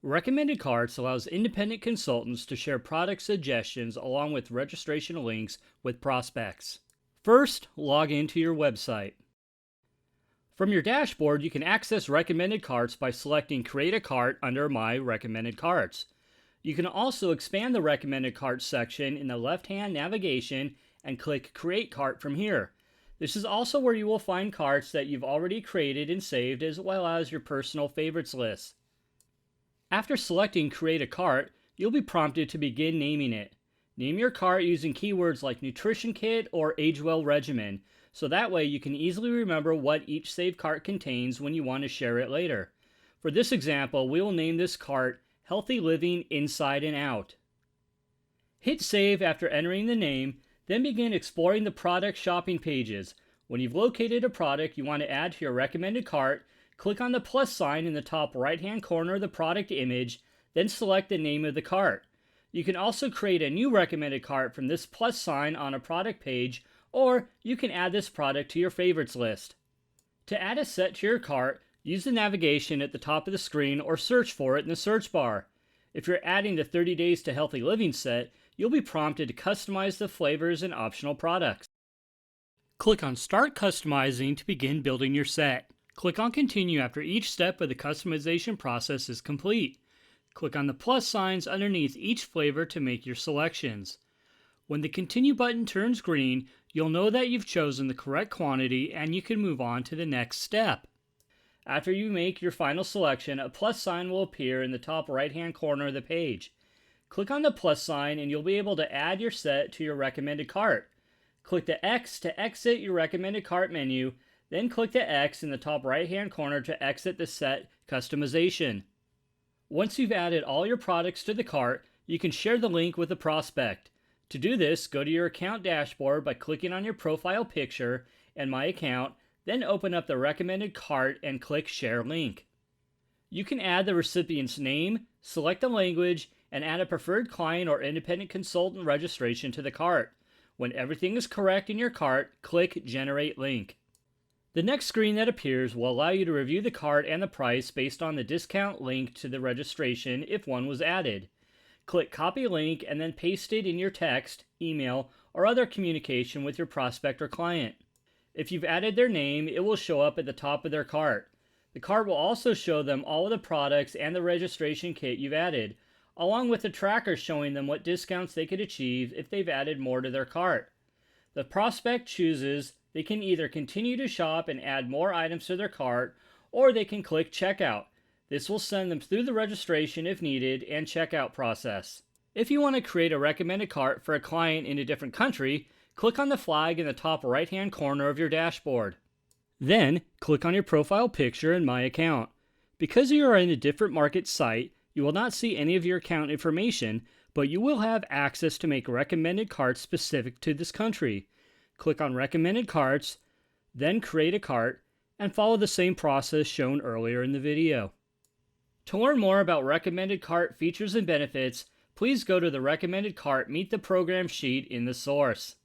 Recommended carts allows independent consultants to share product suggestions along with registration links with prospects. First, log into your website. From your dashboard, you can access recommended carts by selecting Create a Cart under My Recommended Carts. You can also expand the Recommended Carts section in the left-hand navigation and click Create Cart from here. This is also where you will find carts that you've already created and saved, as well as your personal favorites list. After selecting Create a Cart, you'll be prompted to begin naming it. Name your cart using keywords like Nutrition Kit or Age Well Regimen, so that way you can easily remember what each saved cart contains when you want to share it later. For this example, we will name this cart Healthy Living Inside and Out. Hit Save after entering the name, then begin exploring the product shopping pages. When you've located a product you want to add to your recommended cart, click on the plus sign in the top right-hand corner of the product image, then select the name of the cart. You can also create a new recommended cart from this plus sign on a product page, or you can add this product to your favorites list. To add a set to your cart, use the navigation at the top of the screen or search for it in the search bar. If you're adding the 30 Days to Healthy Living set, you'll be prompted to customize the flavors and optional products. Click on Start Customizing to begin building your set. Click on Continue after each step of the customization process is complete. Click on the plus signs underneath each flavor to make your selections. When the Continue button turns green, you'll know that you've chosen the correct quantity and you can move on to the next step. After you make your final selection, a plus sign will appear in the top right-hand corner of the page. Click on the plus sign and you'll be able to add your set to your recommended cart. Click the X to exit your recommended cart menu, then click the X in the top right-hand corner to exit the set customization. Once you've added all your products to the cart, you can share the link with a prospect. To do this, go to your account dashboard by clicking on your profile picture and My Account, then open up the recommended cart and click Share Link. You can add the recipient's name, select the language, and add a preferred client or independent consultant registration to the cart. When everything is correct in your cart, click Generate Link. The next screen that appears will allow you to review the cart and the price based on the discount link to the registration if one was added. Click Copy Link and then paste it in your text, email, or other communication with your prospect or client. If you've added their name, it will show up at the top of their cart. The cart will also show them all of the products and the registration kit you've added, along with a tracker showing them what discounts they could achieve if they've added more to their cart. The prospect chooses they can either continue to shop and add more items to their cart, or they can click Checkout. This will send them through the registration if needed and checkout process. If you want to create a recommended cart for a client in a different country, click on the flag in the top right-hand corner of your dashboard. Then, click on your profile picture and My Account. Because you are in a different market site, you will not see any of your account information, but you will have access to make recommended carts specific to this country. Click on Recommended Carts, then Create a Cart, and follow the same process shown earlier in the video. To learn more about recommended cart features and benefits, please go to the Recommended Cart Meet the Program sheet in the source.